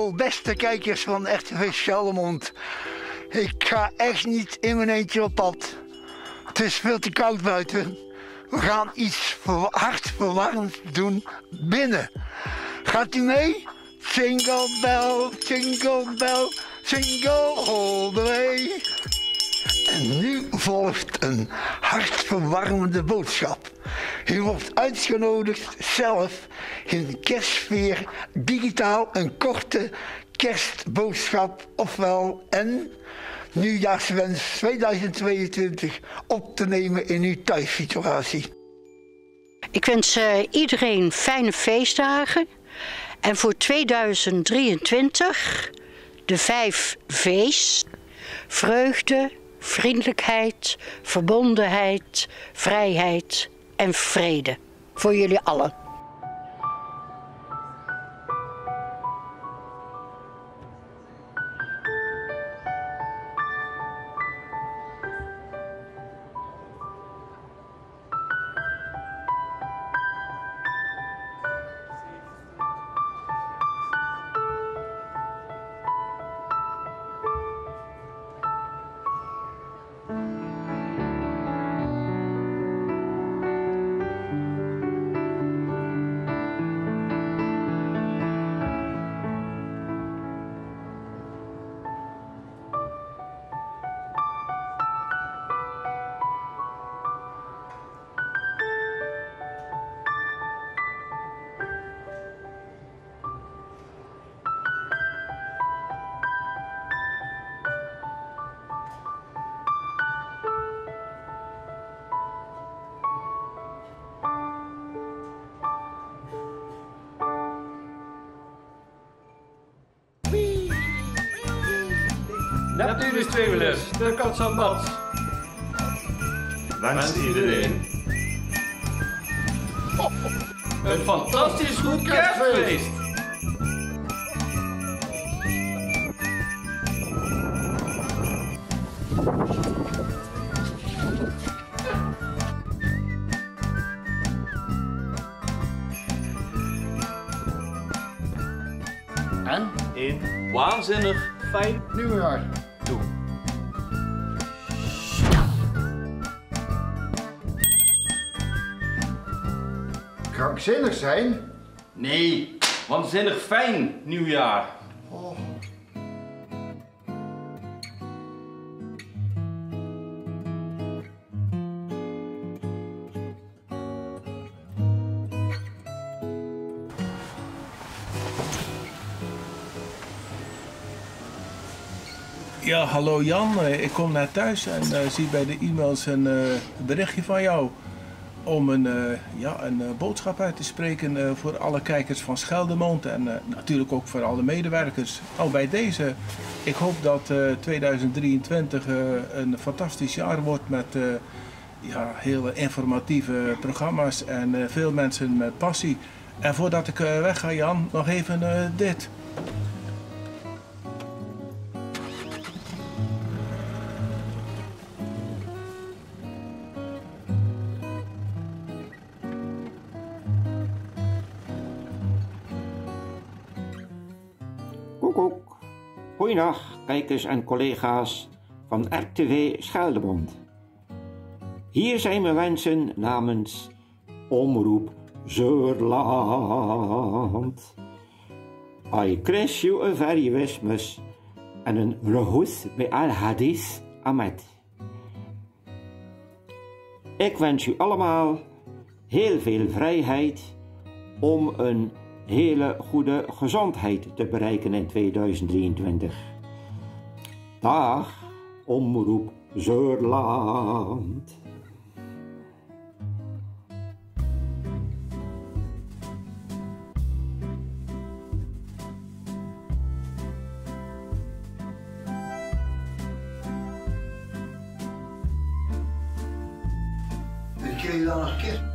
Hallo beste kijkers van RTV Charlemont. Ik ga echt niet in mijn eentje op pad. Het is veel te koud buiten. We gaan iets hartverwarmends doen binnen. Gaat u mee? Jingle bell, jingle bell, jingle all the way. En nu volgt een hartverwarmende boodschap. U wordt uitgenodigd zelf in de kerstsfeer digitaal een korte kerstboodschap ofwel en nieuwjaarswens 2022 op te nemen in uw thuissituatie. Ik wens iedereen fijne feestdagen en voor 2023 de 5 V's: vreugde, vriendelijkheid, verbondenheid, vrijheid en vrede. Voor jullie allen. Neptunus tweewelers, de kans aan bad. Wenst iedereen een fantastisch goed kerstfeest. En een waanzinnig fijn nieuwjaar toe. Krankzinnig zijn? Nee, waanzinnig fijn nieuwjaar. Oh. Ja, hallo Jan. Ik kom net thuis en zie bij de e-mails een berichtje van jou om een boodschap uit te spreken voor alle kijkers van Scheldemond en natuurlijk ook voor alle medewerkers. Al bij deze, ik hoop dat 2023 een fantastisch jaar wordt met hele informatieve programma's en veel mensen met passie. En voordat ik wegga Jan, nog even dit. Koekoek. Goeiedag, kijkers en collega's van RTV Scheldemond. Hier zijn mijn wensen namens Omroep Zeurland. I crash you a very Christmas en een rohus bij al hadis Ahmed. Ik wens u allemaal heel veel vrijheid om een hele goede gezondheid te bereiken in 2023. Dag, Omroep Zeurland. Kun je dan nog een keer?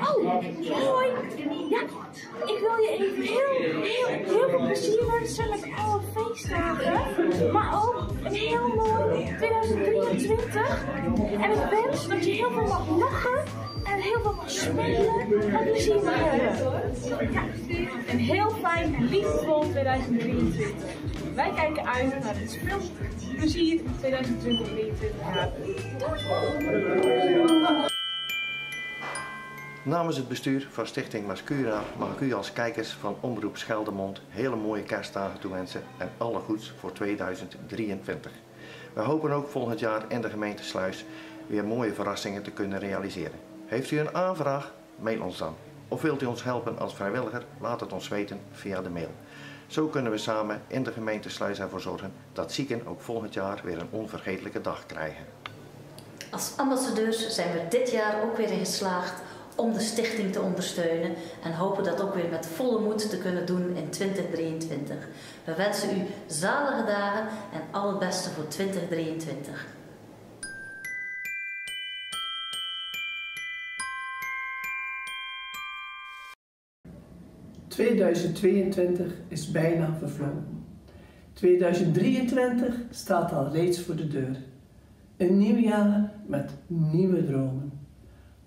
Oh, hoi. Ja, ik wil je even heel veel plezier wensen met alle feestdagen. Maar ook een heel mooi 2023. En ik wens dat je heel veel mag lachen en heel veel mag spelen en plezier mag hebben. Ja, een heel fijn, liefdevol 2023. Wij kijken uit naar het veel plezier 2023 jaar. Namens het bestuur van Stichting Mascura mag ik u als kijkers van Omroep Scheldemond hele mooie kerstdagen toewensen en alle goeds voor 2023. We hopen ook volgend jaar in de gemeente Sluis weer mooie verrassingen te kunnen realiseren. Heeft u een aanvraag? Mail ons dan. Of wilt u ons helpen als vrijwilliger? Laat het ons weten via de mail. Zo kunnen we samen in de gemeente Sluis ervoor zorgen dat zieken ook volgend jaar weer een onvergetelijke dag krijgen. Als ambassadeurs zijn we dit jaar ook weer in geslaagd om de stichting te ondersteunen en hopen dat ook weer met volle moed te kunnen doen in 2023. We wensen u zalige dagen en al het beste voor 2023. ...2022 is bijna vervlogen. 2023 staat al reeds voor de deur. Een nieuw jaar met nieuwe dromen.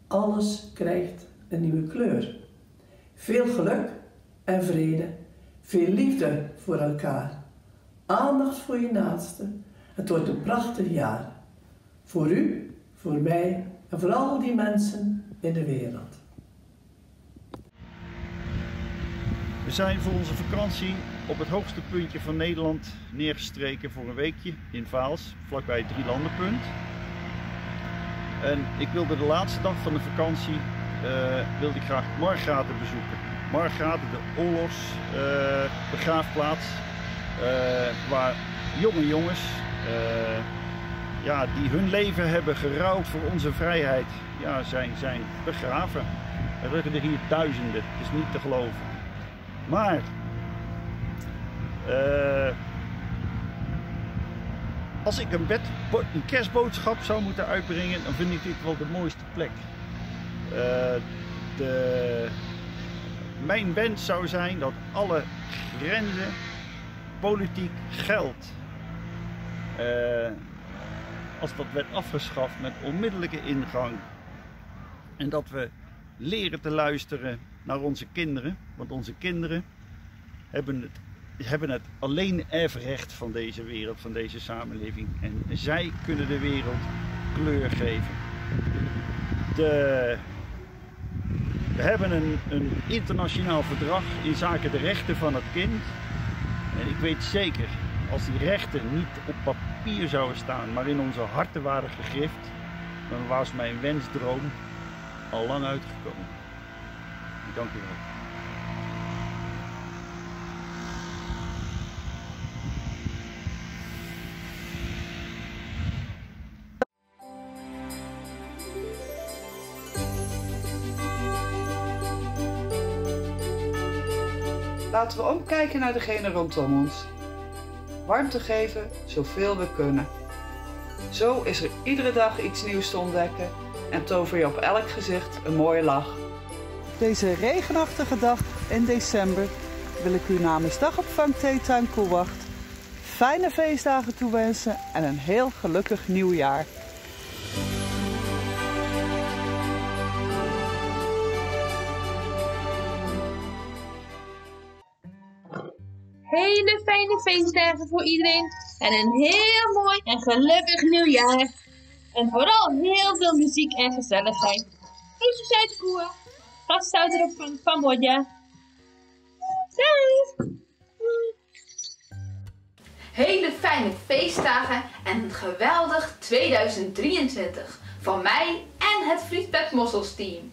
Alles krijgt een nieuwe kleur. Veel geluk en vrede. Veel liefde voor elkaar. Aandacht voor je naaste. Het wordt een prachtig jaar. Voor u, voor mij en voor al die mensen in de wereld. We zijn voor onze vakantie op het hoogste puntje van Nederland neergestreken voor een weekje in Vaals, vlakbij het Drielandenpunt. En ik wilde de laatste dag van de vakantie wilde ik graag Margraten bezoeken. Margraten, de oorlogsbegraafplaats, waar jonge jongens die hun leven hebben geruild voor onze vrijheid, zijn begraven. Er liggen er hier duizenden, het is niet te geloven. Maar als ik een kerstboodschap zou moeten uitbrengen, dan vind ik dit wel de mooiste plek. Mijn wens zou zijn dat alle grenzen, politiek, geld, als dat werd afgeschaft met onmiddellijke ingang. En dat we leren te luisteren naar onze kinderen, want onze kinderen hebben het alleen erfrecht van deze wereld, van deze samenleving. En zij kunnen de wereld kleur geven. We hebben een internationaal verdrag in zaken de rechten van het kind. En ik weet zeker, als die rechten niet op papier zouden staan, maar in onze harten waren gegrift, dan was mijn wensdroom al lang uitgekomen. Dank u wel. Laten we omkijken naar degene rondom ons. Warmte geven zoveel we kunnen. Zo is er iedere dag iets nieuws te ontdekken en tover je op elk gezicht een mooie lach. Deze regenachtige dag in december wil ik u namens Dagopvang Theetuin Koewacht fijne feestdagen toewensen en een heel gelukkig nieuwjaar. hele fijne feestdagen voor iedereen. En een heel mooi en gelukkig nieuwjaar. En vooral heel veel muziek en gezelligheid. Groetjes uit de koe. Gasthouder op van Cambodja. Doei! Hele fijne feestdagen en een geweldig 2023 van mij en het Friesbed Mossels team.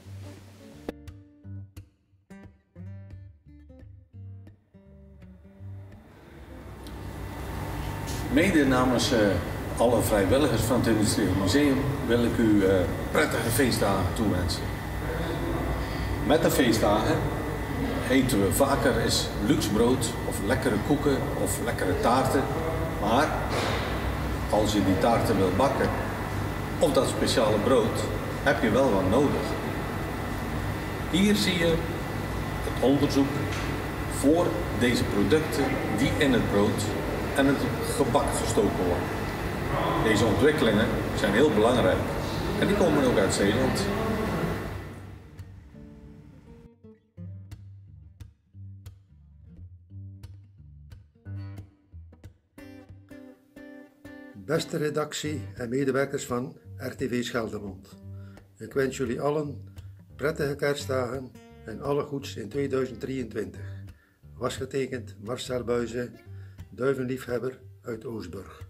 Mede namens alle vrijwilligers van het Industrieel Museum wil ik u prettige feestdagen toewensen. Met de feestdagen eten we vaker eens luxe brood of lekkere koeken of lekkere taarten. Maar als je die taarten wil bakken of dat speciale brood, heb je wel wat nodig. Hier zie je het onderzoek voor deze producten die in het brood en het gebak gestoken worden. Deze ontwikkelingen zijn heel belangrijk en die komen ook uit Zeeland. Beste redactie en medewerkers van RTV Scheldemond. Ik wens jullie allen prettige kerstdagen en alle goeds in 2023. Was getekend Marcel Buizen, duivenliefhebber uit Oostburg.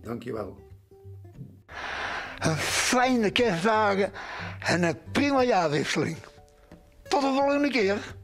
Dankjewel. Fijne kerstdagen en een prima jaarwisseling. Tot de volgende keer.